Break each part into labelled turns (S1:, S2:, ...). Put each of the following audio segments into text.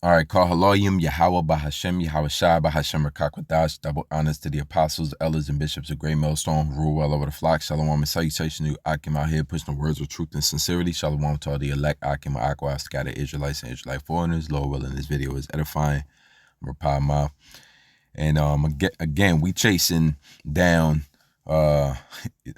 S1: All right, call Haloyim, Yahweh Bahashem, Yahweh Shai Bahashem Rakakwadash. Double honors to the apostles, elders, and bishops of Great Millstone who rule well over the flock. Shalom and salutation to Akim out here pushing the words of truth and sincerity. Shalom to all the elect Akim Aqua, scattered Israelites and Israelite foreigners. Lord willing, this video is edifying. Rapah Ma. And again, we chasing down, I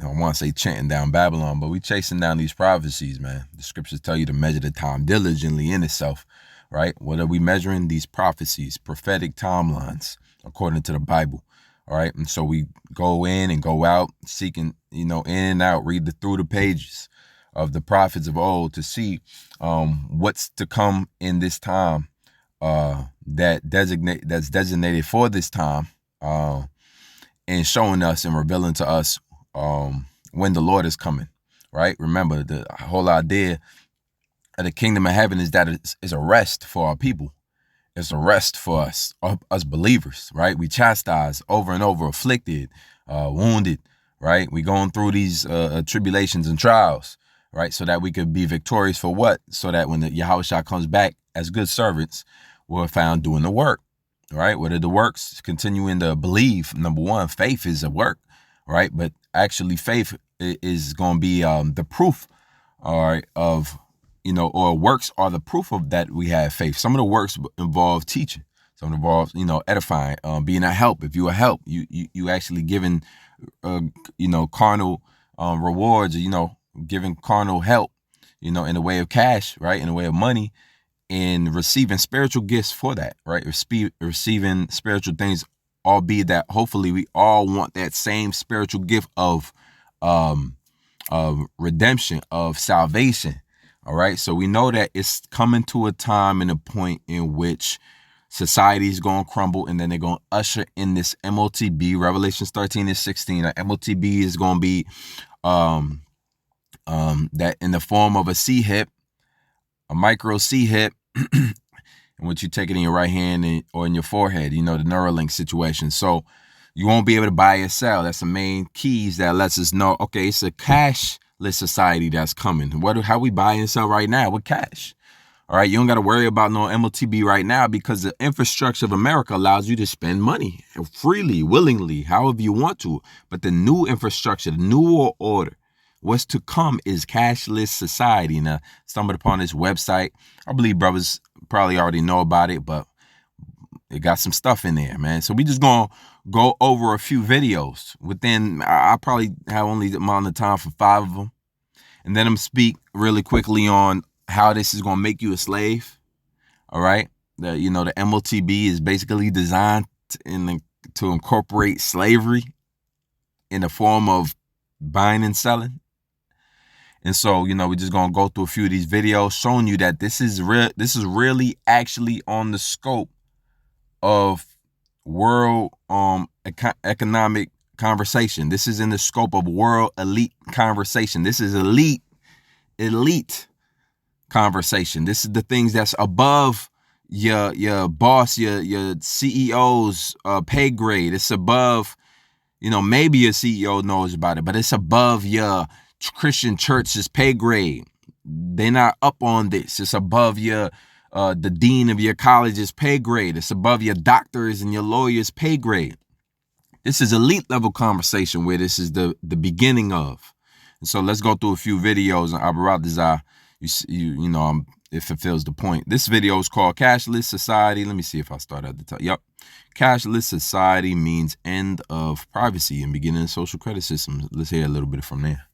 S1: want to say chanting down Babylon, but we chasing down these prophecies, man. The scriptures tell you to measure the time diligently in itself. Right? What are we measuring? These prophecies, prophetic timelines, according to the Bible. All right. And so we go in and go out seeking, in and out, read through the pages of the prophets of old to see what's to come in this time that's designated for this time, and showing us and revealing to us when the Lord is coming. Right? Remember, the whole idea the kingdom of heaven is that it's a rest for our people. It's a rest for us believers, right? We chastise over and over, afflicted, wounded, right? We going through these tribulations and trials, right? So that we could be victorious for what? So that when the Yahushua comes back as good servants, we're found doing the work, right? What are the works? Continuing to believe. Number one, faith is a work, right? But actually faith is going to be the proof, all right, of or works are the proof of that we have faith. Some of the works involve teaching. Some involve, edifying, being a help. If you a help, you actually giving, carnal rewards, giving carnal help, in the way of cash, right? In the way of money, and receiving spiritual gifts for that, right? Receiving spiritual things, albeit that hopefully we all want that same spiritual gift of redemption, of salvation. All right. So we know that it's coming to a time and a point in which society is going to crumble, and then they're going to usher in this MOTB. Revelations 13 and 16. MOTB is going to be that in the form of a C-hip, a micro C-hip, in which you take it in your right hand or in your forehead, the Neuralink situation. So you won't be able to buy or sell. That's the main keys that lets us know, okay, it's a cashless society that's coming. How we buy and sell right now with cash. All right, you don't got to worry about no MOTB right now because the infrastructure of America allows you to spend money freely, willingly, however you want to. But the new infrastructure, the new order, what's to come is cashless society. Now, stumbled upon this website. I believe brothers probably already know about it, but it got some stuff in there, man. So we just gonna go over a few videos. I probably have only the amount of time for 5 of them. And then I'm speak really quickly on how this is gonna make you a slave. All right. The MOTB is basically designed to incorporate slavery in the form of buying and selling. And so, we're just gonna go through a few of these videos showing you that this is really actually on the scope of world economic conversation. This is in the scope of world elite conversation. This is elite conversation. This is the things that's above your boss, your CEO's pay grade. It's above, maybe your CEO knows about it, but it's above your Christian church's pay grade. They're not up on this. It's above your the dean of your college's pay grade. It's above your doctors and your lawyers' pay grade. This is elite level conversation where this is the beginning of. And so let's go through a few videos on Abaradazar. It fulfills the point. This video is called Cashless Society. Let me see if I start at the top. Yep. Cashless society means end of privacy and beginning of social credit systems. Let's hear a little bit from there.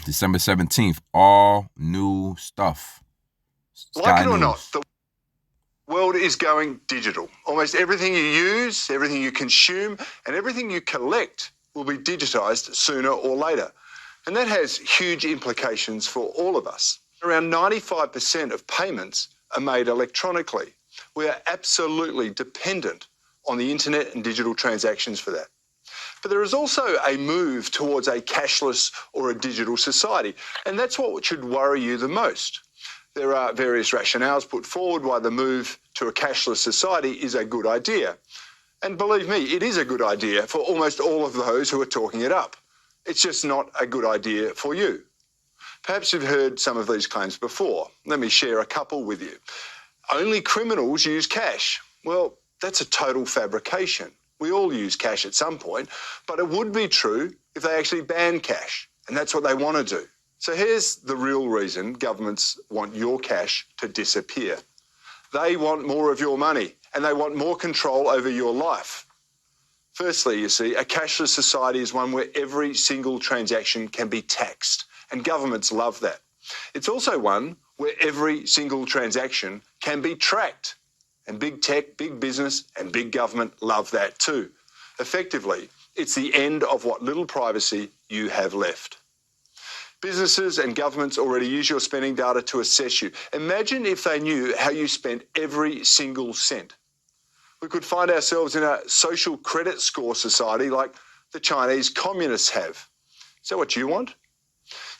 S1: December 17th, all new stuff.
S2: Like it or not, the world is going digital. Almost everything you use, everything you consume, and everything you collect will be digitized sooner or later. And that has huge implications for all of us. Around 95% of payments are made electronically. We are absolutely dependent on the internet and digital transactions for that. But there is also a move towards a cashless or a digital society, and that's what should worry you the most. There are various rationales put forward why the move to a cashless society is a good idea. And believe me, it is a good idea for almost all of those who are talking it up. It's just not a good idea for you. Perhaps you've heard some of these claims before. Let me share a couple with you. only criminals use cash. Well, that's a total fabrication. We all use cash at some point, but it would be true if they actually banned cash, and that's what they want to do. So here's the real reason governments want your cash to disappear. They want more of your money, and they want more control over your life. Firstly, you see, a cashless society is one where every single transaction can be taxed, and governments love that. It's also one where every single transaction can be tracked, and big tech, big business, and big government love that too. Effectively, it's the end of what little privacy you have left. Businesses and governments already use your spending data to assess you. Imagine if they knew how you spent every single cent. We could find ourselves in a social credit score society like the Chinese communists have. Is that what you want?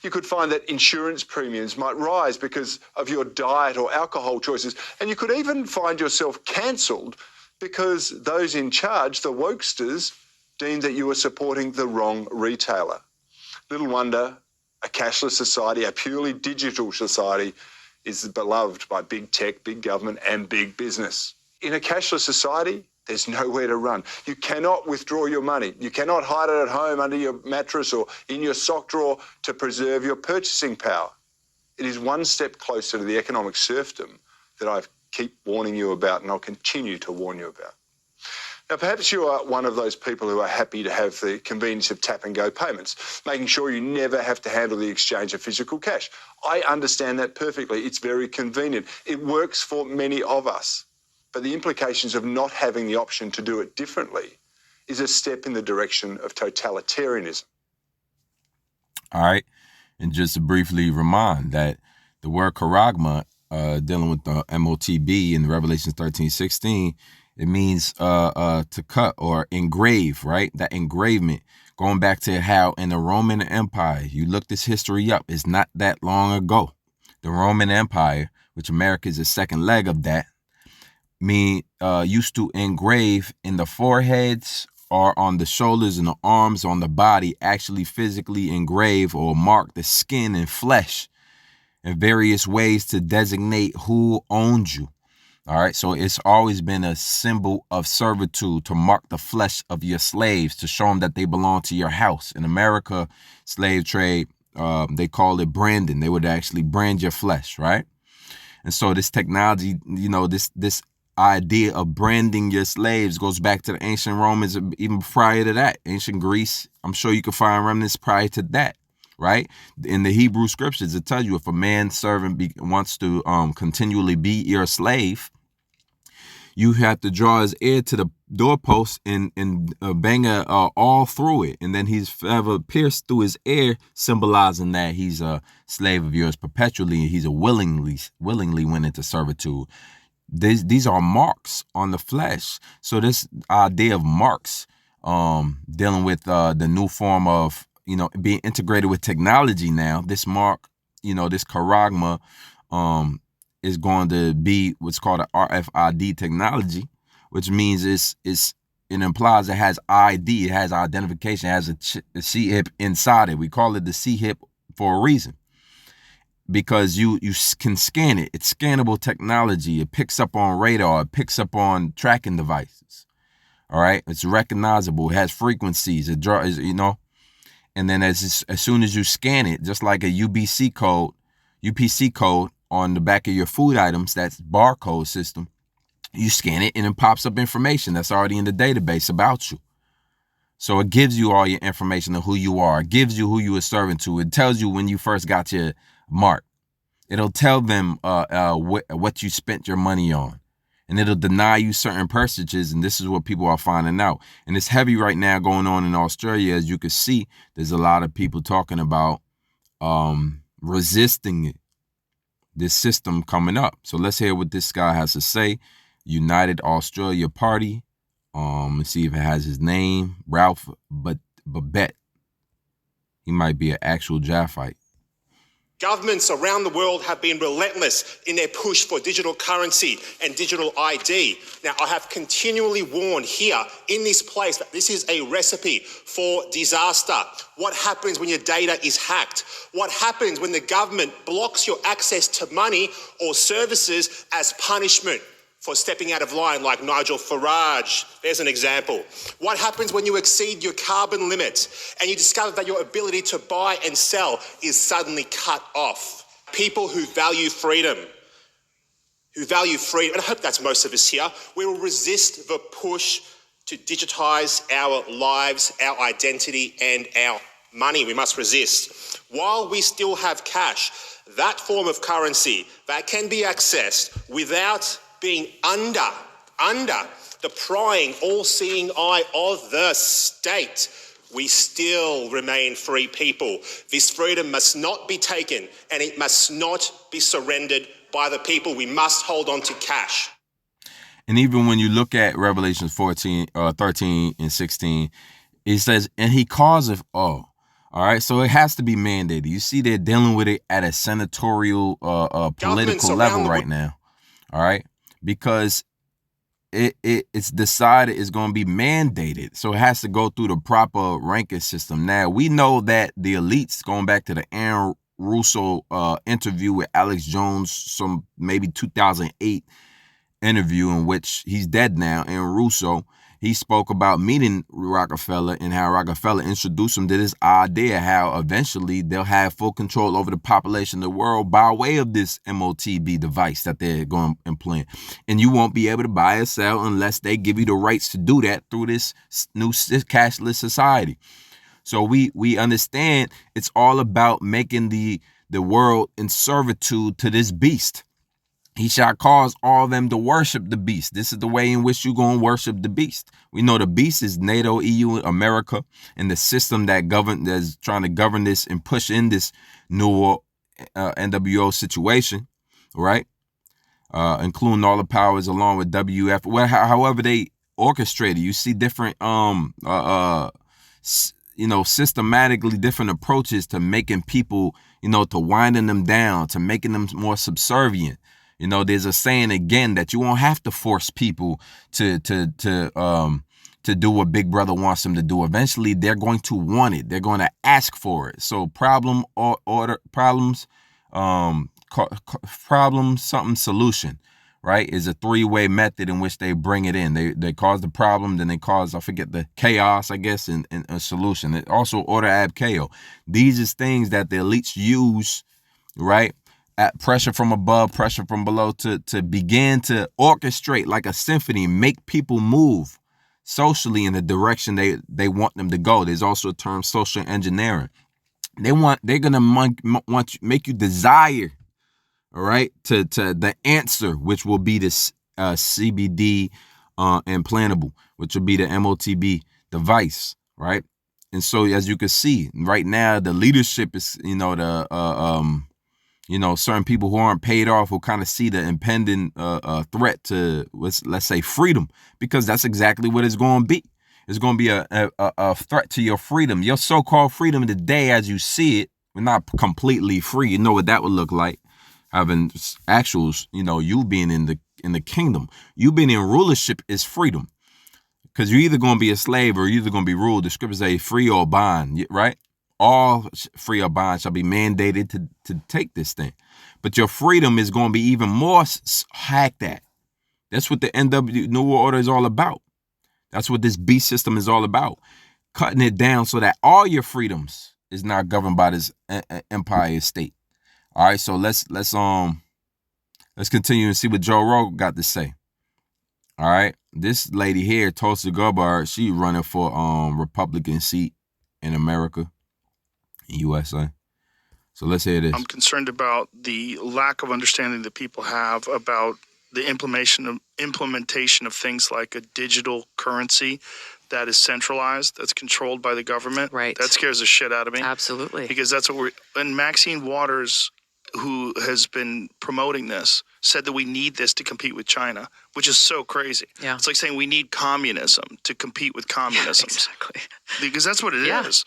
S2: You could find that insurance premiums might rise because of your diet or alcohol choices, and you could even find yourself cancelled because those in charge, the wokesters, deemed that you were supporting the wrong retailer. Little wonder a cashless society, a purely digital society, is beloved by big tech, big government, and big business. In a cashless society, there's nowhere to run. You cannot withdraw your money. You cannot hide it at home under your mattress or in your sock drawer to preserve your purchasing power. It is one step closer to the economic serfdom that I keep warning you about, and I'll continue to warn you about. Now, perhaps you are one of those people who are happy to have the convenience of tap-and-go payments, making sure you never have to handle the exchange of physical cash. I understand that perfectly. It's very convenient. It works for many of us. But the implications of not having the option to do it differently is a step in the direction of totalitarianism.
S1: All right. And just to briefly remind that the word charagma, dealing with the MOTB in Revelation 13:16, it means to cut or engrave, right? That engravement, going back to how in the Roman Empire, you look this history up, it's not that long ago. The Roman Empire, which America is the second leg of that, used to engrave in the foreheads or on the shoulders and the arms, on the body, actually physically engrave or mark the skin and flesh in various ways to designate who owned you. All right, so it's always been a symbol of servitude to mark the flesh of your slaves to show them that they belong to your house. In America, slave trade, they call it branding. They would actually brand your flesh, right? And so this technology, this idea of branding your slaves goes back to the ancient Romans, even prior to that. Ancient Greece, I'm sure you can find remnants prior to that, right? In the Hebrew scriptures, it tells you if a man servant wants to continually be your slave, you have to draw his ear to the doorpost and bang all through it. And then he's forever pierced through his ear, symbolizing that he's a slave of yours perpetually. And he's willingly went into servitude. These are marks on the flesh. So this idea of marks, dealing with the new form of, being integrated with technology now, this mark, this charagma, is going to be what's called an RFID technology, which means it implies it has ID, it has identification, it has a C-hip inside it. We call it the C-hip for a reason, because you can scan it. It's scannable technology. It picks up on radar. It picks up on tracking devices. All right, it's recognizable. It has frequencies. It draws, and then as soon as you scan it, just like a UPC code on the back of your food items, that's barcode system, you scan it and it pops up information that's already in the database about you. So it gives you all your information of who you are. It gives you who you were serving to. It tells you when you first got your mark. It'll tell them what you spent your money on. And it'll deny you certain percentages. And this is what people are finding out. And it's heavy right now going on in Australia. As you can see, there's a lot of people talking about resisting it. This system coming up. So let's hear what this guy has to say. United Australia Party. Let's see if it has his name. Ralph Babet. He might be an actual Japhite.
S3: Governments around the world have been relentless in their push for digital currency and digital ID. Now, I have continually warned here in this place that this is a recipe for disaster. What happens when your data is hacked? What happens when the government blocks your access to money or services as punishment for stepping out of line, like Nigel Farage? There's an example. What happens when you exceed your carbon limits and you discover that your ability to buy and sell is suddenly cut off? People who value freedom, and I hope that's most of us here, we will resist the push to digitize our lives, our identity, and our money. We must resist. While we still have cash, that form of currency that can be accessed without being under the prying, all-seeing eye of the state, we still remain free people. This freedom must not be taken, and it must not be surrendered by the people. We must hold on to cash.
S1: And even when you look at Revelations 13 and 16, it says, and he causeth all. All right, so it has to be mandated. You see, they're dealing with it at a senatorial, political level right now. All right, because it's decided it's going to be mandated, so it has to go through the proper ranking system. Now we know that the elites, going back to the Aaron Russo interview with Alex Jones, maybe 2008 interview, in which he's dead now, Aaron Russo, he spoke about meeting Rockefeller and how Rockefeller introduced him to this idea how eventually they'll have full control over the population of the world by way of this MOTB device that they're going to implant. And you won't be able to buy or sell unless they give you the rights to do that through this new cashless society. So we understand it's all about making the world in servitude to this beast. He shall cause all them to worship the beast. This is the way in which you're going to worship the beast. We know the beast is NATO, EU, America, and the system that's trying to govern this and push in this new NWO situation, right? Including all the powers along with WF. However they orchestrate it. You see different, systematically different approaches to making people, to winding them down, to making them more subservient. There's a saying again that you won't have to force people to do what Big Brother wants them to do. Eventually, they're going to want it. They're going to ask for it. So problem, solution, right, is a three-way method in which they bring it in. They cause the problem, then they cause, I forget, the chaos, I guess, and a solution. It also order ab chaos. These are things that the elites use, right? At pressure from above, pressure from below, to begin to orchestrate like a symphony, make people move socially in the direction they want them to go. There's also a term, social engineering. They're gonna make you desire, all right, to the answer, which will be this CBD implantable, which will be the MOTB device, right? And so, as you can see, right now, the leadership is, certain people who aren't paid off, who kind of see the impending threat to, let's say, freedom, because that's exactly what it's going to be. It's going to be a threat to your freedom, your so-called freedom today as you see it. We're not completely free. You know what that would look like, having actuals, you being in the kingdom. You being in rulership is freedom, because you're either going to be a slave or you're either going to be ruled. The scriptures say free or bond, right? All free or bond shall be mandated to take this thing. But your freedom is going to be even more hacked at. That's what the New World Order is all about. That's what this beast system is all about. Cutting it down so that all your freedoms is not governed by this empire state. All right, so let's continue and see what Joe Rogan got to say. All right, this lady here, Tulsi Gabbard, she running for Republican seat in America. USA. So let's hear this.
S4: I'm concerned about the lack of understanding that people have about the implementation of things like a digital currency that is centralized, that's controlled by the government.
S5: Right.
S4: That scares the shit out of me.
S5: Absolutely.
S4: Because that's what and Maxine Waters, who has been promoting this, said that we need this to compete with China, which is so crazy.
S5: Yeah.
S4: It's like saying we need communism to compete with communism.
S5: Yeah, exactly.
S4: Because that's what it is.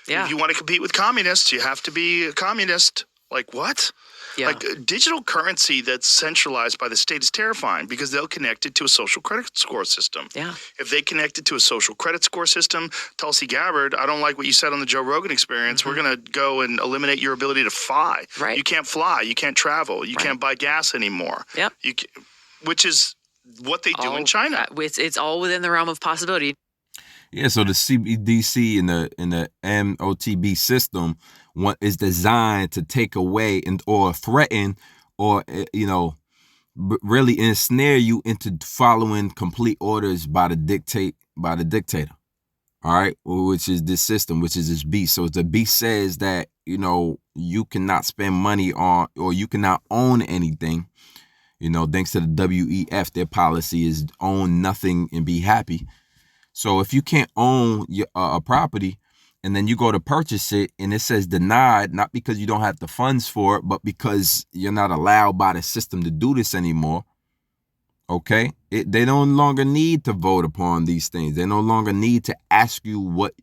S5: Yeah.
S4: If you want to compete with communists, you have to be a communist Like what?
S5: Yeah.
S4: Like digital currency that's centralized by the state is terrifying because they'll connect it to a social credit score system.
S5: Yeah.
S4: If they connect it to a social credit score system, Tulsi Gabbard, I don't like what you said on the Joe Rogan Experience. We're going to go and eliminate your ability to fly.
S5: Right.
S4: You can't fly. You can't travel. You can't buy gas anymore.
S5: Yep.
S4: Which is what they do in China.
S5: It's all within the realm of possibility.
S1: Yeah, so the CBDC and the MOTB system is designed to take away or threaten or really ensnare you into following complete orders by the dictator. All right, which is this system, which is this beast. So the beast says that you cannot spend money on, or you cannot own anything. Thanks to the WEF, their policy is own nothing and be happy. So if you can't own a property and then you go to purchase it and it says denied, not because you don't have the funds for it, but because you're not allowed by the system to do this anymore. Okay, they no longer need to vote upon these things. They no longer need to ask you what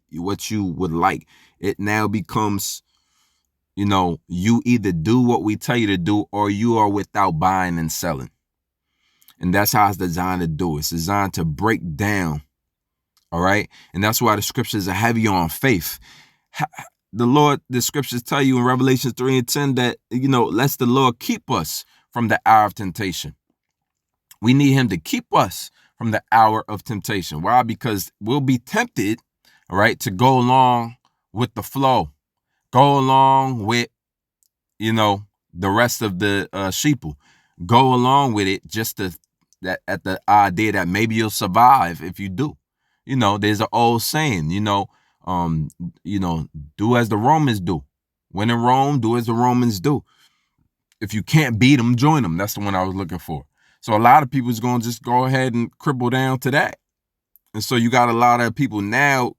S1: you would like. It now becomes, you either do what we tell you to do or you are without buying and selling. And that's how it's designed to do. It's designed to break down. All right. And that's why the scriptures are heavy on faith. The scriptures tell you in Revelation 3:10 that, lest the Lord keep us from the hour of temptation. We need him to keep us from the hour of temptation. Why? Because we'll be tempted, all right, to go along with the flow, go along with, the rest of the sheeple, go along with it just at the idea that maybe you'll survive if you do. There's an old saying, do as the Romans do. When in Rome, do as the Romans do. If you can't beat them, join them. That's the one I was looking for. So a lot of people is going to just go ahead and cripple down to that. And so you got a lot of people now,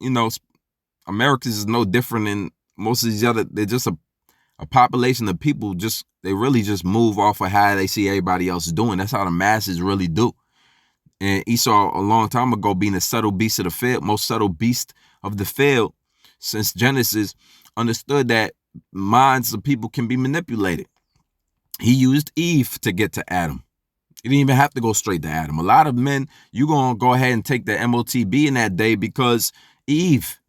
S1: Americans is no different than most of these other. They're just a population of people they really just move off of how they see everybody else doing. That's how the masses really do. And Esau, a long time ago, being a subtle beast of the field, most subtle beast of the field since Genesis, understood that minds of people can be manipulated. He used Eve to get to Adam. He didn't even have to go straight to Adam. A lot of men, you're going to go ahead and take the MOTB in that day because Eve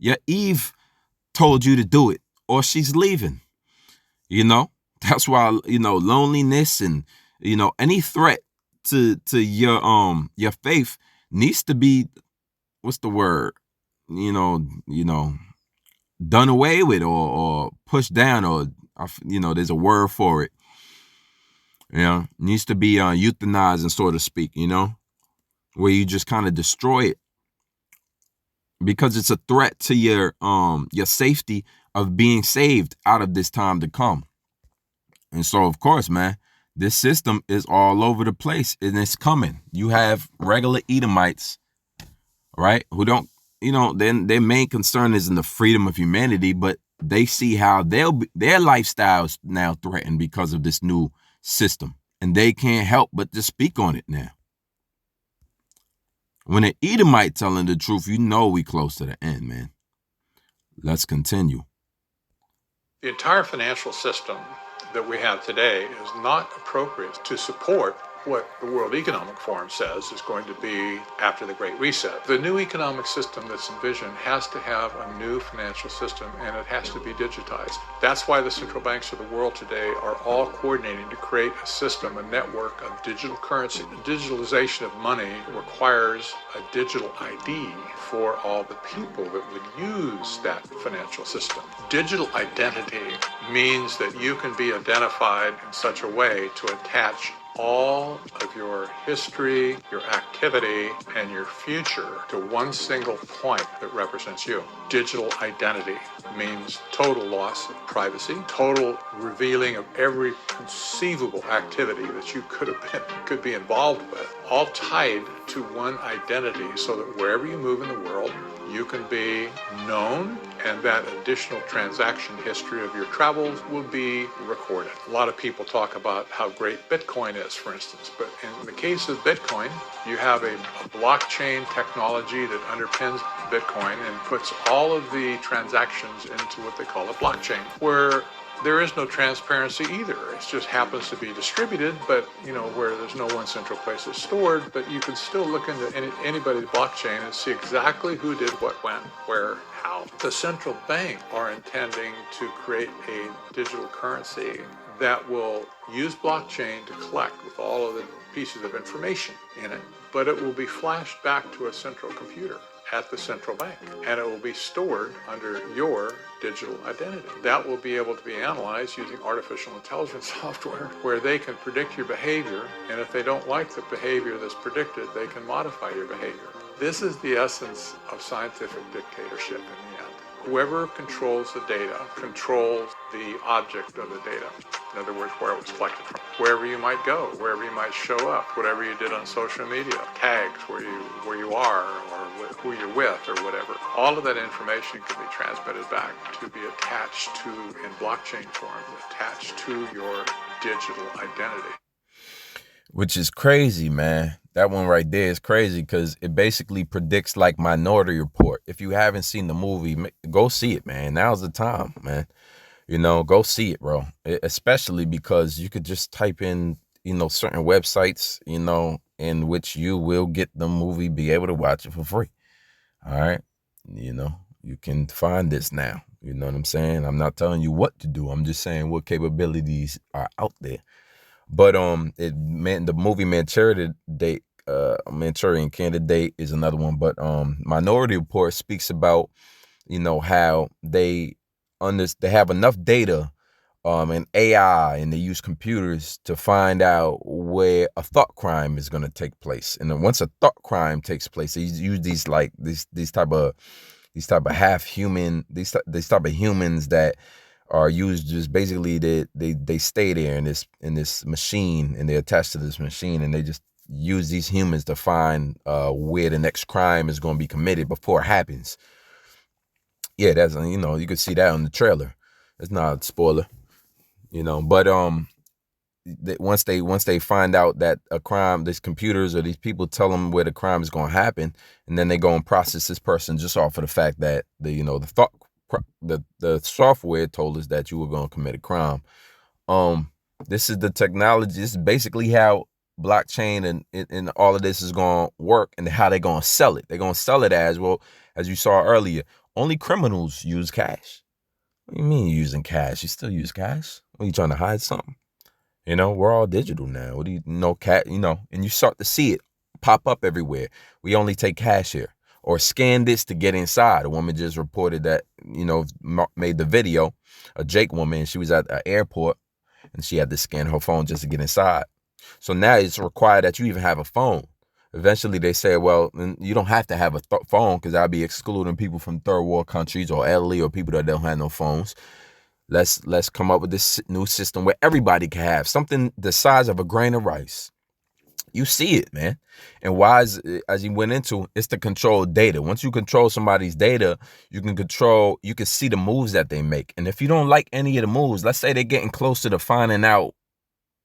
S1: told you to do it or she's leaving. That's why, loneliness and, any threat to your faith needs to be, what's the word, done away with or pushed down, or there's a word for it. Needs to be euthanized, and so to speak, where you just kind of destroy it because it's a threat to your safety of being saved out of this time to come. And so, of course, man, this system is all over the place and it's coming. You have regular Edomites, right, who don't, their main concern isn't the freedom of humanity, but they see how their lifestyles now threatened because of this new system. And they can't help but to speak on it now. When an Edomite telling the truth, we close to the end, man. Let's continue.
S6: The entire financial system that we have today is not appropriate to support what the World Economic Forum says is going to be after the Great Reset. The new economic system that's envisioned has to have a new financial system, and it has to be digitized. That's why the central banks of the world today are all coordinating to create a system, a network of digital currency. The digitalization of money requires a digital ID for all the people that would use that financial system. Digital identity means that you can be identified in such a way to attach all of your history, your activity, and your future to one single point that represents you. Digital identity means total loss of privacy, total revealing of every conceivable activity that you could be involved with, all tied to one identity so that wherever you move in the world, you can be known, and that additional transaction history of your travels will be recorded. A lot of people talk about how great Bitcoin is, for instance, but in the case of Bitcoin, you have a blockchain technology that underpins Bitcoin and puts all of the transactions into what they call a blockchain, where there is no transparency either. It just happens to be distributed, but where there's no one central place it's stored, but you can still look into anybody's blockchain and see exactly who did what, when, where, how. The central bank are intending to create a digital currency that will use blockchain to collect with all of the pieces of information in it, but it will be flashed back to a central computer at the central bank, and it will be stored under your digital identity. That will be able to be analyzed using artificial intelligence software where they can predict your behavior, and if they don't like the behavior that's predicted, they can modify your behavior. This is the essence of scientific dictatorship in the end. Whoever controls the data controls the object of the data. In other words, where it was collected from. Wherever you might go, wherever you might show up, whatever you did on social media, tags where you are or who you're with or whatever. All of that information can be transmitted back to be attached to, in blockchain form, attached to your digital identity.
S1: Which is crazy, man. That one right there is crazy because it basically predicts like Minority Report. If you haven't seen the movie, go see it, man. Now's the time, man. Go see it, bro. Especially because you could just type in, certain websites, in which you will get the movie, be able to watch it for free. All right. You can find this now. You know what I'm saying? I'm not telling you what to do. I'm just saying what capabilities are out there. But the movie Manchurian Candidate is another one. But Minority Report speaks about, how they have enough data and AI, and they use computers to find out where a thought crime is going to take place. And then once a thought crime takes place, they use these type of half human, these type of humans that are used just basically they stay there in this machine, and they're attached to this machine, and they just use these humans to find where the next crime is going to be committed before it happens. Yeah, that's you could see that on the trailer. It's not a spoiler, but once they find out that a crime, these computers or these people tell them where the crime is going to happen, and then they go and process this person just off of the fact that the software told us that you were going to commit a crime. This is the technology. This is basically how blockchain and all of this is going to work, and how they're going to sell it. They're going to sell it as, well, as you saw earlier, only criminals use cash. What do you mean you're using cash? You still use cash? Are you trying to hide something? We're all digital now. What do you know? And you start to see it pop up everywhere. We only take cash here, or scan this to get inside. A woman just reported that, made the video, a Jake woman, she was at an airport and she had to scan her phone just to get inside. So now it's required that you even have a phone. Eventually they say, well, you don't have to have a phone because I'll be excluding people from third world countries or elderly or people that don't have no phones. Let's come up with this new system where everybody can have something the size of a grain of rice. You see it, man. And why as you went into, it's to control data. Once you control somebody's data, you can see the moves that they make. And if you don't like any of the moves, let's say they're getting closer to finding out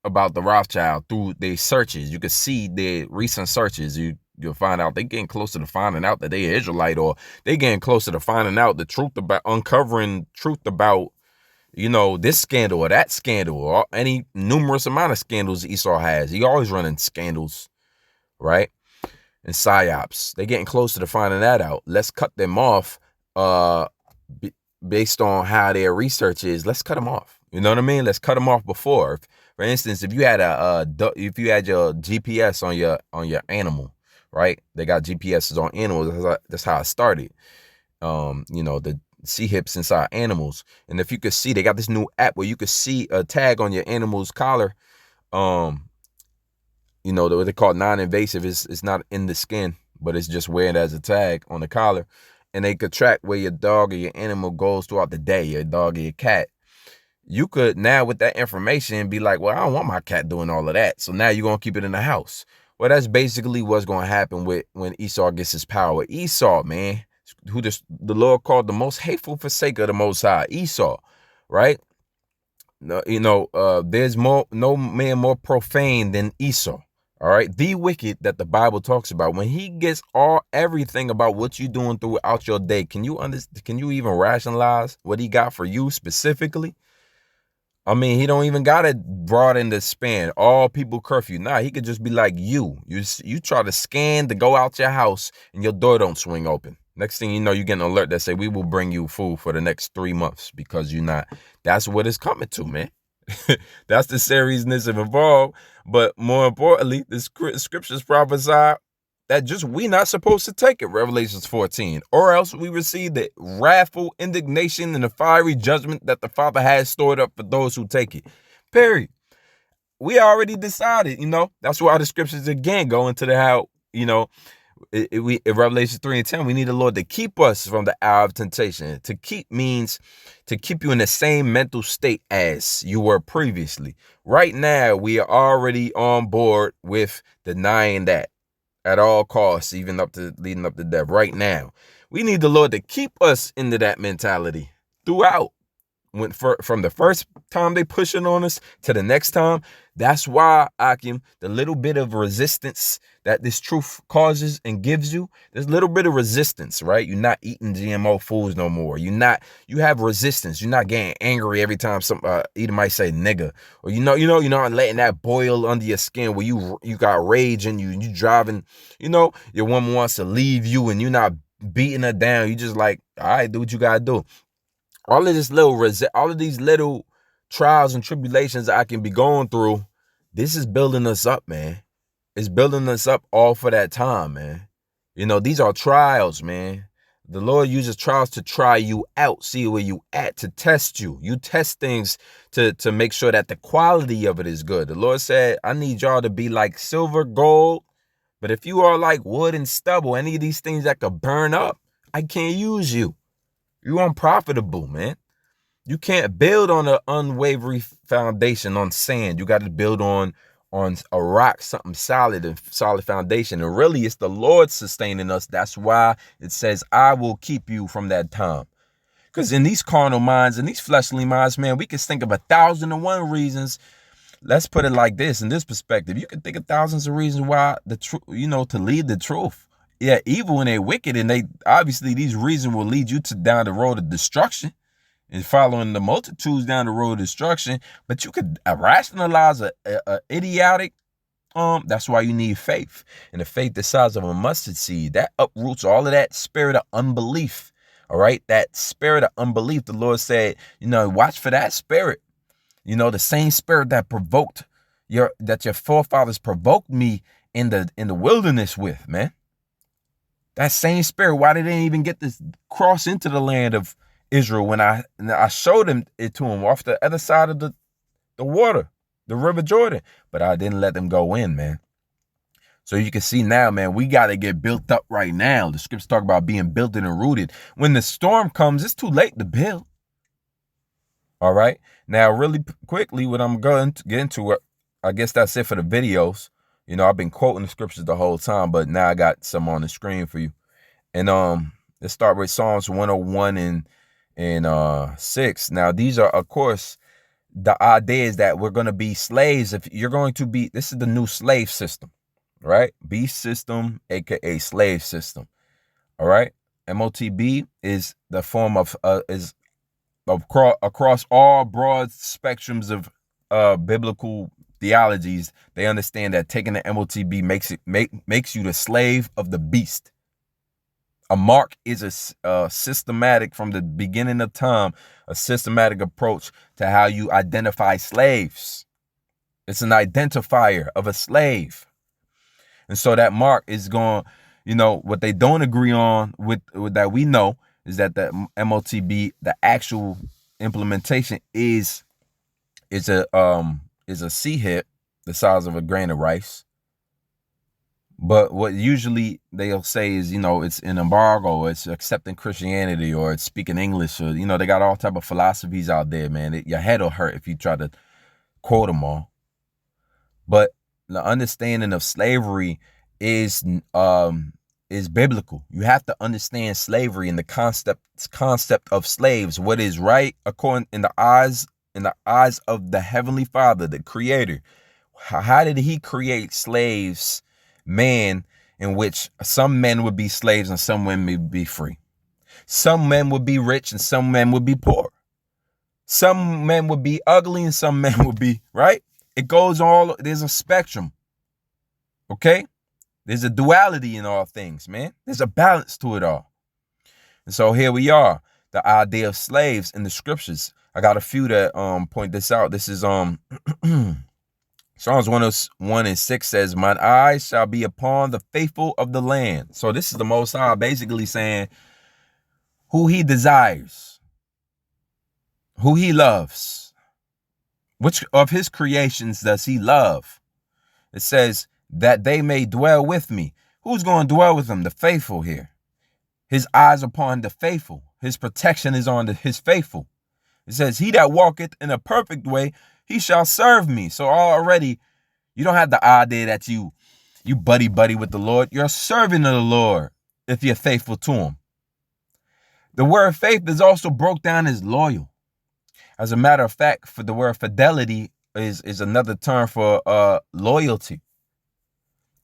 S1: about the Rothschild through their searches. You can see their recent searches. You'll find out they're getting closer to finding out that they're Israelite, or they're getting closer to finding out the truth about, uncovering truth about, this scandal or that scandal, or any numerous amount of scandals Esau has. He always running scandals, right? And psyops. They're getting closer to finding that out. Let's cut them off based on how their research is. Let's cut them off. You know what I mean? Let's cut them off before. For instance, if you had your GPS on your animal, right? They got GPSs on animals. That's how it started. The C-hips inside animals. And if you could see, they got this new app where you could see a tag on your animal's collar. What they call non-invasive. It's not in the skin, but it's just wearing it as a tag on the collar. And they could track where your dog or your animal goes throughout the day, your dog or your cat. You could now, with that information, be like, well, I don't want my cat doing all of that. So now you're going to keep it in the house. Well, that's basically what's going to happen when Esau gets his power. Esau, man, who the Lord called the most hateful forsaker of the Most High. Esau, right? There's no man more profane than Esau. All right, the wicked that the Bible talks about. When he gets everything about what you're doing throughout your day, can you even rationalize what he got for you specifically? I mean, he don't even got to broaden the span. All people curfew. Nah, he could just be like you. You try to scan to go out your house and your door don't swing open. Next thing you know, you get an alert that say, we will bring you food for the next 3 months because you're not. That's what it's coming to, man. That's the seriousness involved. But more importantly, the scriptures prophesy that just we not supposed to take it, Revelations 14, or else we receive the wrathful indignation and the fiery judgment that the Father has stored up for those who take it. Period. We already decided, that's why the scriptures again go into the how, in Revelation 3 and 10, we need the Lord to keep us from the hour of temptation. To keep means to keep you in the same mental state as you were previously. Right now, we are already on board with denying that at all costs, even leading up to death. Right now, we need the Lord to keep us into that mentality throughout. From the first time they pushing on us to the next time. That's why, Akim, the little bit of resistance that this truth causes and gives you, there's a little bit of resistance, right? You're not eating GMO foods no more. You have resistance. You're not getting angry every time some either might say nigga, or you're not letting that boil under your skin where you got rage in you and you driving, your woman wants to leave you and you're not beating her down. You just like, all right, do what you gotta do. All of these little trials and tribulations I can be going through, this is building us up, man. It's building us up all for that time, man. These are trials, man. The Lord uses trials to try you out, see where you at, to test you. You test things to make sure that the quality of it is good. The Lord said, I need y'all to be like silver, gold. But if you are like wood and stubble, any of these things that could burn up, I can't use you. You're unprofitable, man. You can't build on an unwavering foundation on sand. You got to build on a rock, something solid, and solid foundation. And really, it's the Lord sustaining us. That's why it says, I will keep you from that time. Because in these carnal minds and these fleshly minds, man, we can think of 1,001 reasons. Let's put it like this, in this perspective. You can think of thousands of reasons why to lead the truth. Yeah, evil and they're wicked, and they obviously these reasons will lead you down the road of destruction and following the multitudes down the road of destruction. But you could rationalize a idiotic. That's why you need faith, and the faith the size of a mustard seed that uproots all of that spirit of unbelief. All right, that spirit of unbelief. The Lord said, watch for that spirit. The same spirit that your forefathers provoked me in the wilderness with, man. That same spirit, why did they even get to cross into the land of Israel when I showed it to them off the other side of the water, the River Jordan? But I didn't let them go in, man. So you can see now, man, we got to get built up right now. The scriptures talk about being built and rooted. When the storm comes, it's too late to build. All right. Now, really quickly, what I'm going to get into, I guess that's it for the videos. I've been quoting the scriptures the whole time, but now I got some on the screen for you. And let's start with Psalms 101 and 6. Now, these are, of course, the idea is that we're going to be slaves. If you're going to be, this is the new slave system, right? Beast system, aka slave system. All right. MOTB is the form of across all broad spectrums of biblical theologies. They understand that taking the MOTB makes you the slave of the beast. A mark is a systematic, from the beginning of time, a systematic approach to how you identify slaves. It's an identifier of a slave. And so that mark is going, what they don't agree on with that we know is that the MOTB, the actual implementation is a C-hip, the size of a grain of rice. But what usually they'll say is, it's an embargo, it's accepting Christianity, or it's speaking English, or, they got all type of philosophies out there, man. Your head will hurt if you try to quote them all. But the understanding of slavery is biblical. You have to understand slavery and the concept of slaves. What is right according in the eyes of the Heavenly Father, the Creator. How did He create slaves? Man, in which some men would be slaves and some women would be free. Some men would be rich and some men would be poor. Some men would be ugly and some men would be, right? It goes there's a spectrum. Okay? There's a duality in all things, man. There's a balance to it all. And so here we are, the idea of slaves in the scriptures. I got a few that point this out. This is Psalms 101:6 says, "Mine eyes shall be upon the faithful of the land." So this is the Most High basically saying who he desires, who he loves. Which of his creations does he love? It says that they may dwell with me. Who's going to dwell with him? The faithful here. His eyes upon the faithful. His protection is on his faithful. It says, he that walketh in a perfect way, he shall serve me. So already, you don't have the idea that you buddy with the Lord. You're a servant of the Lord if you're faithful to him. The word faith is also broke down as loyal. As a matter of fact, for the word fidelity is another term for loyalty.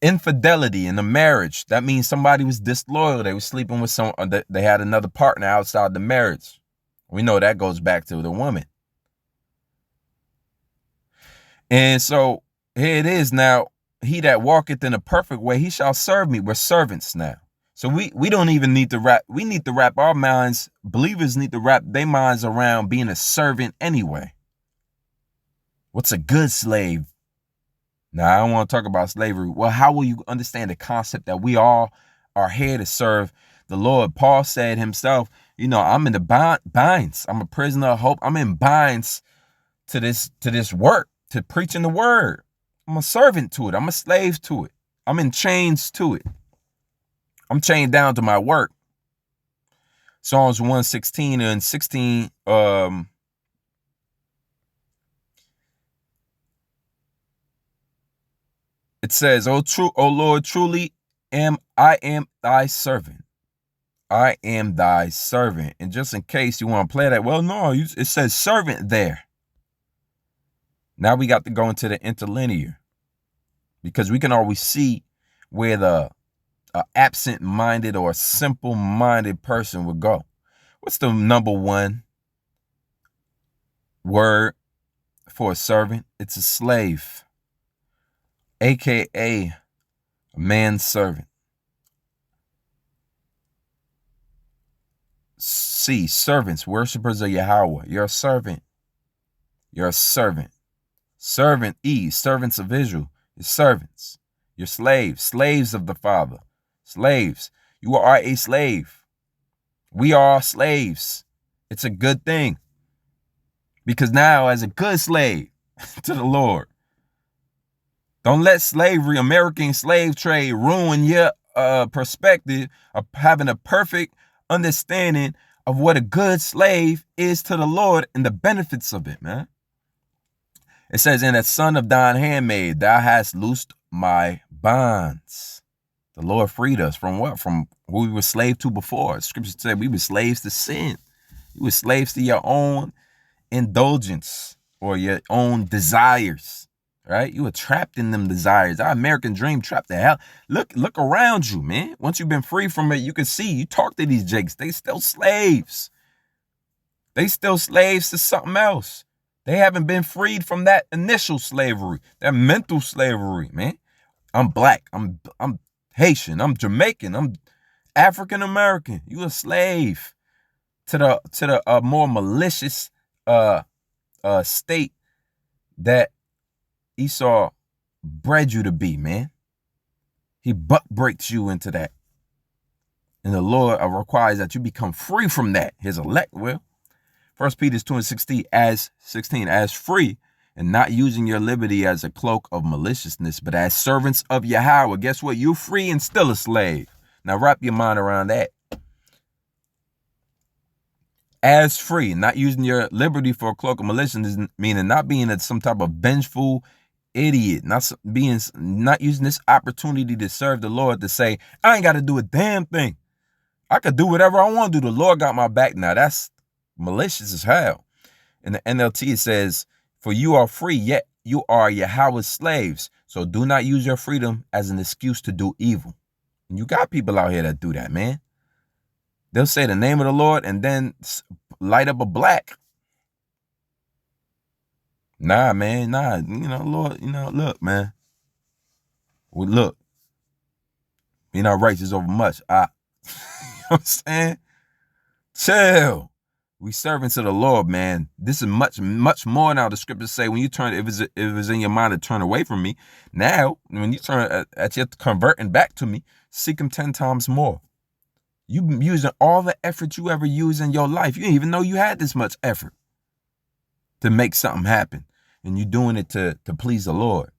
S1: Infidelity in a marriage, that means somebody was disloyal. They were sleeping with they had another partner outside the marriage. We know that goes back to the woman. And so here it is now, he that walketh in a perfect way, he shall serve me. We're servants now. So we don't even need to we need to wrap our minds, believers need to wrap their minds around being a servant anyway. What's a good slave? Now, I don't want to talk about slavery. Well, how will you understand the concept that we all are here to serve the Lord? Paul said himself, I'm in the binds. I'm a prisoner of hope. I'm in binds to this work, to preaching the word. I'm a servant to it. I'm a slave to it. I'm in chains to it. I'm chained down to my work. Psalms 116 and 16, it says, O Lord, truly I am thy servant. I am thy servant. And just in case you want to play that, well, no, it says servant there. Now we got to go into the interlinear, because we can always see where the absent-minded or simple-minded person would go. What's the number one word for a servant? It's a slave, aka a manservant. C, servants, worshipers of Yahweh. You're a servant. You're a servant. Servant, E, servants of Israel. You're servants. You're slaves, slaves of the Father. Slaves. You are a slave. We are slaves. It's a good thing. Because now, as a good slave to the Lord, don't let slavery, American slave trade, ruin your perspective of having a perfect understanding of what a good slave is to the Lord and the benefits of it, man. It says, "In a son of thine handmaid, thou hast loosed my bonds." The Lord freed us from what? From who we were slave to before. Scripture said we were slaves to sin. You were slaves to your own indulgence or your own desires, right? You were trapped in them desires. Our American dream trapped the hell. Look around you, man. Once you've been free from it, you can see. You talk to these jakes. They still slaves. They still slaves to something else. They haven't been freed from that initial slavery, that mental slavery, man. I'm black. I'm Haitian. I'm Jamaican. I'm African American. You a slave to the more malicious state that Esau bred you to be, man. He butt breaks you into that. And the Lord requires that you become free from that. His elect will. 1 Peter 2:16, as free, and not using your liberty as a cloak of maliciousness, but as servants of Yahweh. Guess what? You're free and still a slave. Now wrap your mind around that. As free, not using your liberty for a cloak of maliciousness, meaning not being some type of vengeful idiot, not using this opportunity to serve the Lord to say, I ain't got to do a damn thing. I could do whatever I want to do. The Lord got my back. Now that's malicious as hell. In the NLT it says, for you are free, yet you are Yahweh's slaves. So do not use your freedom as an excuse to do evil. And you got people out here that do that, man. They'll say the name of the Lord and then light up a black. Nah, man, nah. You know, Lord, you know, look, man. Well, look, be not righteous over much. You know what I'm saying? Chill. We servants of the Lord, man. This is much, much more now. The scriptures say when you turn, if it's in your mind to turn away from me, now when you turn at your converting back to me, seek him 10 times more. You using all the effort you ever used in your life. You didn't even know you had this much effort to make something happen, and you doing it to please the Lord.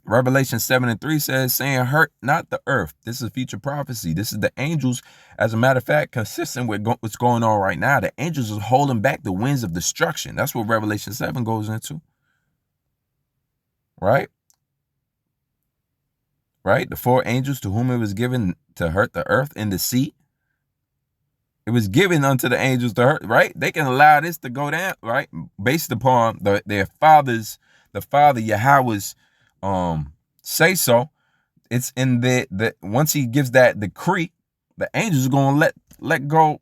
S1: Revelation 7:3 says, saying, hurt not the earth. This is future prophecy. This is the angels. As a matter of fact, consistent with what's going on right now, the angels are holding back the winds of destruction. That's what Revelation 7 goes into. Right? Right? The 4 angels to whom it was given to hurt the earth and the sea. It was given unto the angels to hurt, right? They can allow this to go down, right? Based upon their fathers, the Father Yahweh's say so. It's in the once he gives that decree, the angels are gonna let go,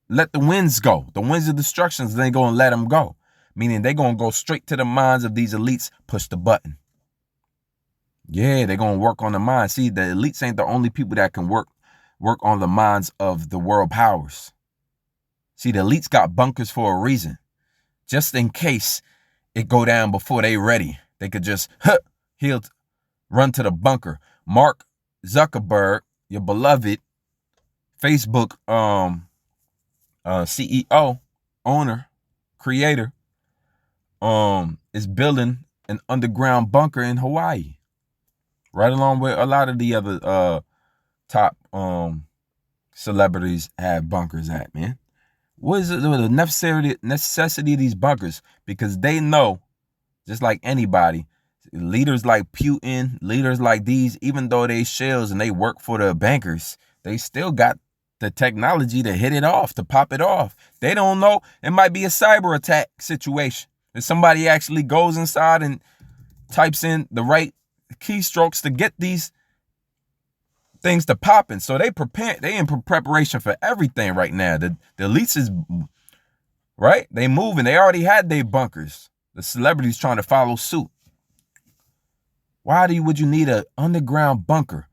S1: let the winds go. The winds of destructions, they gonna let them go. Meaning they're gonna go straight to the minds of these elites, push the button. Yeah, they're gonna work on the mind. See, the elites ain't the only people that can work on the minds of the world powers. See, the elites got bunkers for a reason. Just in case it go down before they ready. They could just run to the bunker. Mark Zuckerberg, your beloved Facebook CEO, owner, creator, is building an underground bunker in Hawaii. Right along with a lot of the other top celebrities have bunkers at, man. What is the necessity of these bunkers? Because they know, just like anybody, leaders like Putin, leaders like these, even though they shells and they work for the bankers, they still got the technology to hit it off, to pop it off. They don't know. It might be a cyber attack situation. If somebody actually goes inside and types in the right keystrokes to get these things to popping. So they in preparation for everything right now. The elites is, right? They moving. They already had their bunkers. The celebrities trying to follow suit. Why would you need an underground bunker?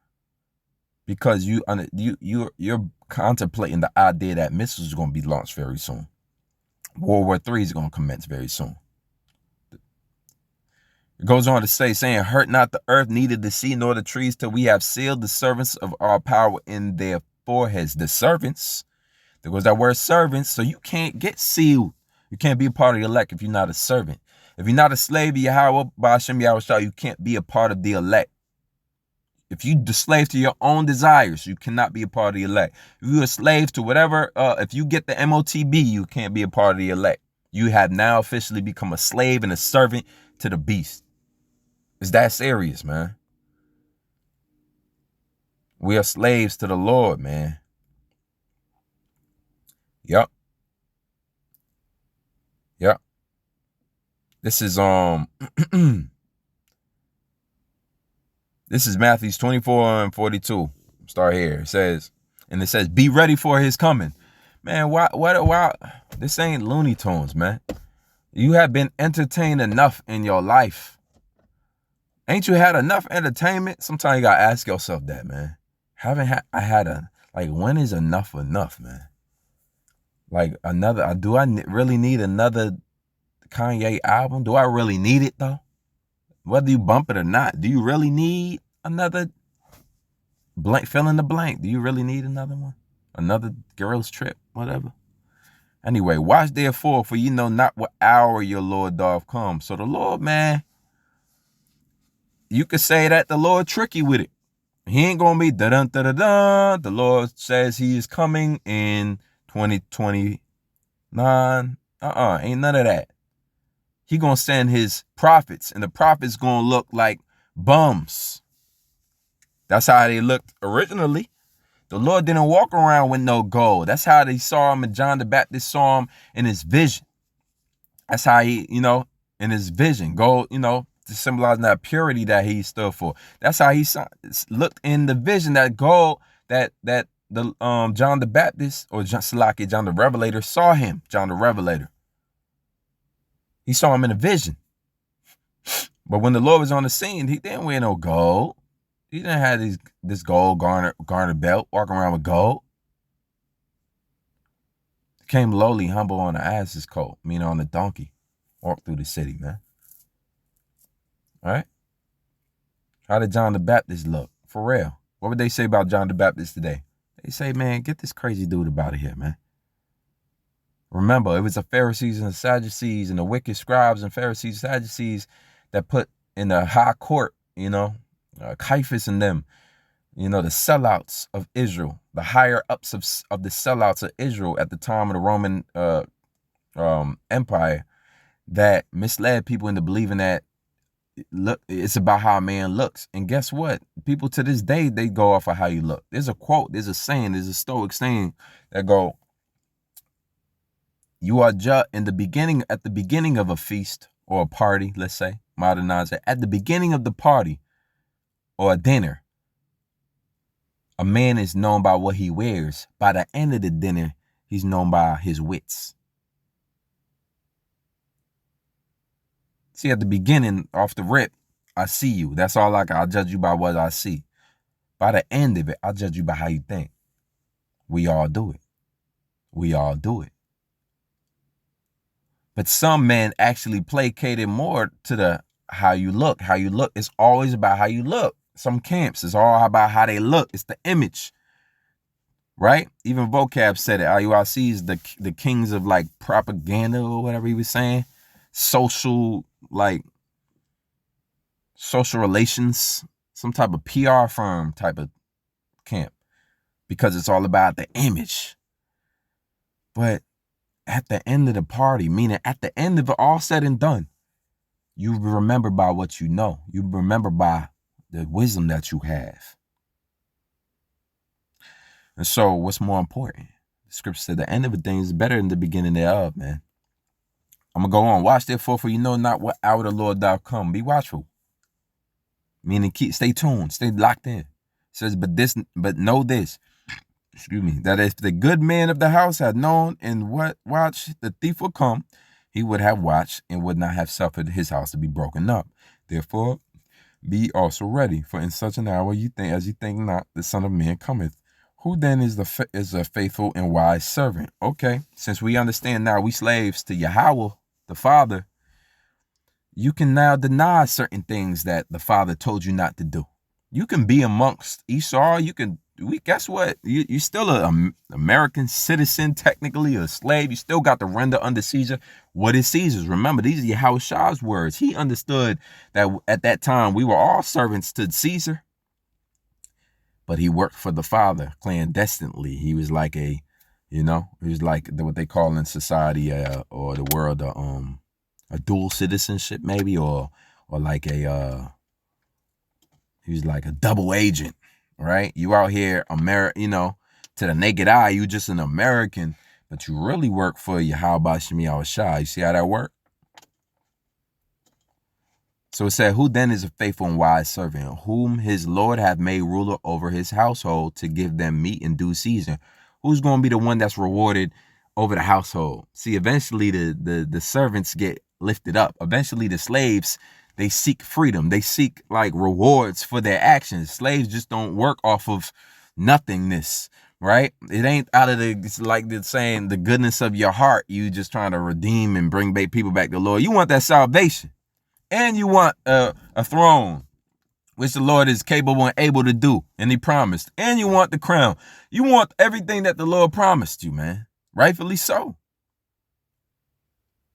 S1: Because you're contemplating the idea that missiles are going to be launched very soon. World War III is going to commence very soon. It goes on to say, saying, hurt not the earth, neither the sea, nor the trees, till we have sealed the servants of our power in their foreheads. The servants, there goes that word servants, so you can't get sealed. You can't be a part of the elect if you're not a servant. If you're not a slave of Yahweh, Ba'ashem Yahushua, you can't be a part of the elect. If you're a slave to your own desires, you cannot be a part of the elect. If you're a slave to whatever, if you get the MOTB, you can't be a part of the elect. You have now officially become a slave and a servant to the beast. It's that serious, man. We are slaves to the Lord, man. Yup. This is this is Matthew 24:42. Start here. It says, be ready for his coming. Man, why? This ain't Looney Tunes, man. You have been entertained enough in your life. Ain't you had enough entertainment? Sometimes you gotta ask yourself that, man. When is enough, man? Like do I really need another Kanye album? Do I really need it though? Whether you bump it or not, do you really need another fill in the blank? Do you really need another one? Another girl's trip, whatever. Anyway, watch therefore, for you know not what hour your Lord doth come. So the Lord, man, you could say that the Lord tricky with it. He ain't gonna be da-dun, da-da-dun. The Lord says he is coming in 2029. Ain't none of that. He gonna send his prophets, and the prophets gonna look like bums. That's how they looked originally. The Lord didn't walk around with no gold. That's how they saw him, and John the Baptist saw him in his vision. That's how he, in his vision, gold, to symbolize that purity that he stood for. That's how he looked in the vision, that gold, that the John the Baptist, or John the Revelator saw him, John the Revelator. He saw him in a vision. But when the Lord was on the scene, he didn't wear no gold. He didn't have this gold garnet belt, walking around with gold. He came lowly, humble on the ass's coat, meaning on the donkey. Walked through the city, man. All right? How did John the Baptist look? For real. What would they say about John the Baptist today? They say, man, get this crazy dude up out of here, man. Remember, it was the Pharisees and the Sadducees and the wicked scribes and Pharisees and Sadducees that put in the high court, Caiaphas and them, the sellouts of Israel, the higher ups of the sellouts of Israel at the time of the Roman Empire, that misled people into believing that it's about how a man looks. And guess what? People to this day, they go off of how you look. There's a quote, there's a saying, there's a Stoic saying that go, you are at the beginning of a feast or a party, let's say, modernize it, at the beginning of the party or a dinner, a man is known by what he wears. By the end of the dinner, he's known by his wits. See, at the beginning, off the rip, I see you. That's all I'll judge you by what I see. By the end of it, I'll judge you by how you think. We all do it. We all do it. But some men actually placated more to the how you look. How you look. It's always about how you look. Some camps, it's all about how they look. It's the image. Right? Even Vocab said it. IUIC is the kings of like propaganda or whatever he was saying. Social relations. Some type of PR firm type of camp. Because it's all about the image. But at the end of the party, meaning at the end of it all said and done, you remember by what you know. You remember by the wisdom that you have. And so what's more important? The scripture said the end of a thing is better than the beginning thereof, man. I'm going to go on. Watch therefore, for you know not what hour the Lord thou come. Be watchful. Meaning stay tuned, stay locked in. It says, but know this. That if the good man of the house had known and what watch the thief would come, he would have watched and would not have suffered his house to be broken up. Therefore, be also ready, for in such an hour you think not, the Son of Man cometh. Who then is a faithful and wise servant? Okay, since we understand now we slaves to Yahweh, the Father, you can now deny certain things that the Father told you not to do. You can be amongst Esau. Guess what? You're still an American citizen, technically a slave. You still got to render under Caesar. What is Caesar's? Remember, these are Yahushua's words. He understood that at that time we were all servants to Caesar. But he worked for the Father clandestinely. He was like he was like what they call in society or the world a dual citizenship maybe, or like he was like a double agent. Right? You out here, to the naked eye, you just an American, but you really work for Yahweh Shem Yahushua. You see how that work? So it said, who then is a faithful and wise servant, whom his Lord hath made ruler over his household to give them meat in due season? Who's going to be the one that's rewarded over the household? See, eventually the servants get lifted up. Eventually the slaves, they seek freedom. They seek like rewards for their actions. Slaves just don't work off of nothingness, right? It ain't out of it's like the saying, the goodness of your heart. You just trying to redeem and bring people back to the Lord. You want that salvation, and you want a throne, which the Lord is capable and able to do, and He promised. And you want the crown. You want everything that the Lord promised you, man. Rightfully so.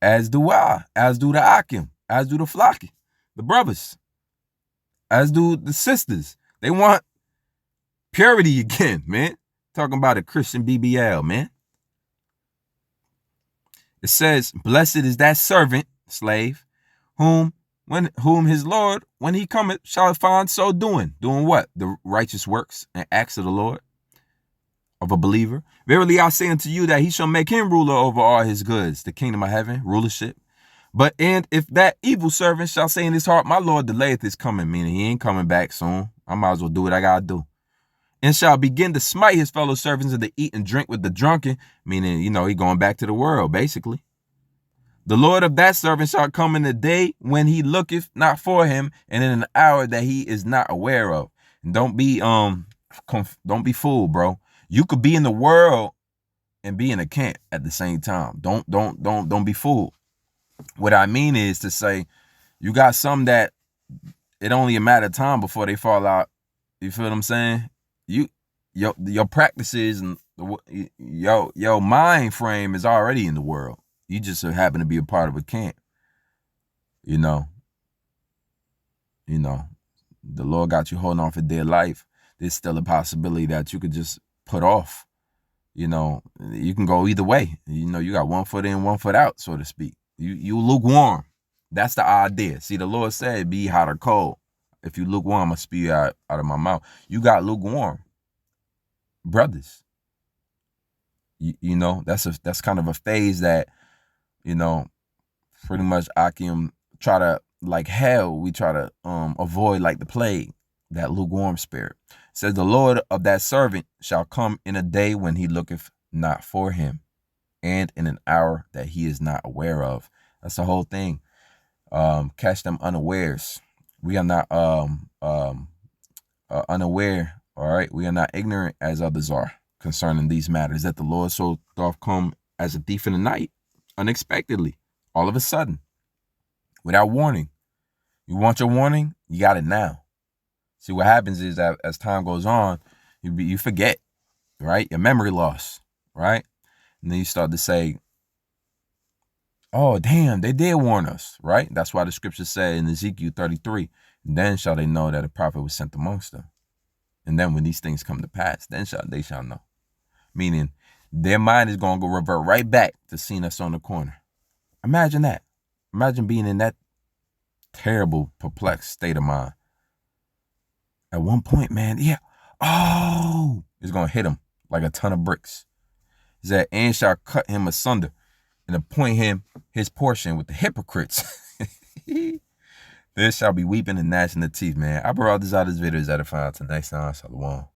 S1: As do I. As do the Akim. As do the Flocki. The brothers, as do the sisters. They want purity again, man. Talking about a Christian BBL, man. It says, blessed is that servant, slave, whom his Lord, when he cometh, shall find so doing. Doing what? The righteous works and acts of the Lord, of a believer. Verily I say unto you that he shall make him ruler over all his goods, the kingdom of heaven, rulership. And if that evil servant shall say in his heart, my Lord delayeth his coming, meaning he ain't coming back soon, I might as well do what I gotta do, and shall begin to smite his fellow servants and to eat and drink with the drunken, meaning, he going back to the world, basically. The Lord of that servant shall come in the day when he looketh not for him, and in an hour that he is not aware of. And don't be fooled, bro. You could be in the world and be in a camp at the same time. Don't be fooled. What I mean is to say, you got some that it only a matter of time before they fall out. You feel what I'm saying? Your practices and your mind frame is already in the world. You just happen to be a part of a camp. You know, the Lord got you holding on for dear life. There's still a possibility that you could just put off. You can go either way. You got 1 foot in, 1 foot out, so to speak. You lukewarm. That's the idea. See, the Lord said, be hot or cold. If you lukewarm, I'm going to spew you out of my mouth. You got lukewarm brothers. That's kind of a phase that, pretty much Akim try to, like hell, we try to avoid like the plague, that lukewarm spirit. It says, the Lord of that servant shall come in a day when he looketh not for him, and in an hour that he is not aware of. That's the whole thing. Catch them unawares. We are not unaware, all right? We are not ignorant as others are concerning these matters, that the Lord so doth come as a thief in the night, unexpectedly, all of a sudden, without warning. You want your warning? You got it now. See, what happens is that as time goes on, you forget, right? Your memory loss, right? And then you start to say, oh, damn, they did warn us, right? That's why the scripture said in Ezekiel 33, then shall they know that a prophet was sent amongst them. And then when these things come to pass, then they shall know. Meaning their mind is going to go revert right back to seeing us on the corner. Imagine that. Imagine being in that terrible, perplexed state of mind. At one point, man, yeah. Oh, it's going to hit him like a ton of bricks. He said, and shall cut him asunder and appoint him his portion with the hypocrites. There shall be weeping and gnashing of teeth, man. I brought this out of this video as edifying. Till next time, Shalom.